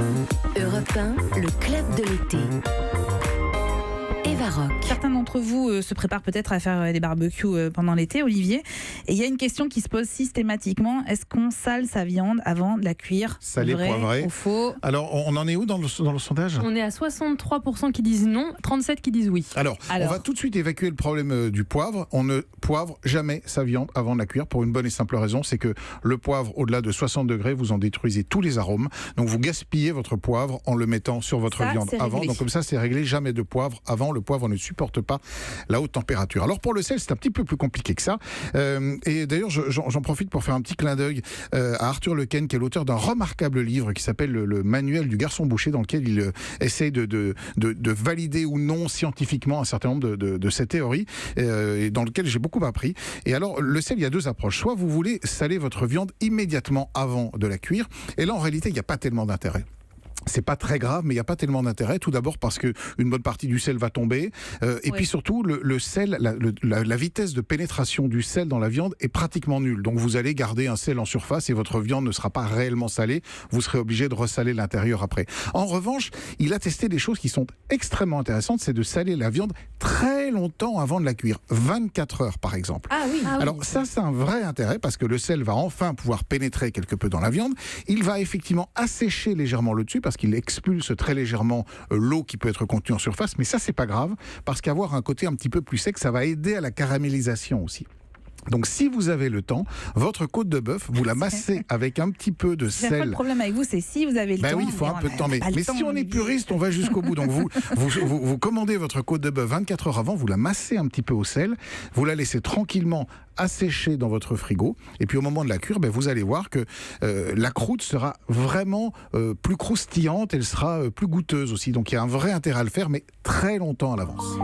Europe 1, le club de l'été. Eva Rock. Certains d'entre vous se préparent peut-être à faire des barbecues pendant l'été, Olivier. Et il y a une question qui se pose systématiquement. Est-ce qu'on sale sa viande avant de la cuire? Salé, Vrai poivré. ou faux? Alors, on en est où dans le sondage? On est à 63% qui disent non, 37% qui disent oui. Alors, on va tout de suite évacuer le problème du poivre. On ne poivre jamais sa viande avant de la cuire pour une bonne et simple raison, c'est que le poivre, au-delà de 60 degrés, vous en détruisez tous les arômes. Donc, vous gaspillez votre poivre en le mettant sur votre viande avant. Donc, comme ça, c'est réglé. Jamais de poivre avant. Le poivre ne supporte pas la haute température. Alors, pour le sel, c'est un petit peu plus compliqué que ça. Et d'ailleurs, j'en profite pour faire un petit clin d'œil à Arthur Lequesne, qui est l'auteur d'un remarquable livre qui s'appelle le Manuel du garçon boucher, dans lequel il essaye de valider ou non scientifiquement un certain nombre de ces théories, et dans lequel j'ai beaucoup appris. Et alors, le sel, il y a deux approches. Soit vous voulez saler votre viande immédiatement avant de la cuire, et là, en réalité, il n'y a pas tellement d'intérêt. C'est pas très grave, mais il n'y a pas tellement d'intérêt. Tout d'abord parce que une bonne partie du sel va tomber. Et puis surtout, le sel, la vitesse de pénétration du sel dans la viande est pratiquement nulle. Donc vous allez garder un sel en surface et votre viande ne sera pas réellement salée. Vous serez obligé de ressaler l'intérieur après. En revanche, il a testé des choses qui sont extrêmement intéressantes. C'est de saler la viande très longtemps avant de la cuire. 24 heures, par exemple. Ah oui. Alors ça, c'est un vrai intérêt parce que le sel va enfin pouvoir pénétrer quelque peu dans la viande. Il va effectivement assécher légèrement le dessus parce qu'il expulse très légèrement l'eau qui peut être contenue en surface, mais ça c'est pas grave parce qu'avoir un côté un petit peu plus sec, ça va aider à la caramélisation aussi. Donc si vous avez le temps, votre côte de bœuf, vous la massez avec un petit peu de sel. Le problème avec vous, c'est si vous avez le temps. Oui, il faut un peu de temps. Mais si on est puriste, on va jusqu'au bout. Donc vous commandez votre côte de bœuf 24 heures avant, vous la massez un petit peu au sel, vous la laissez tranquillement assécher dans votre frigo. Et puis au moment de la cuire, vous allez voir que la croûte sera vraiment plus croustillante, elle sera plus goûteuse aussi. Donc il y a un vrai intérêt à le faire, mais très longtemps à l'avance.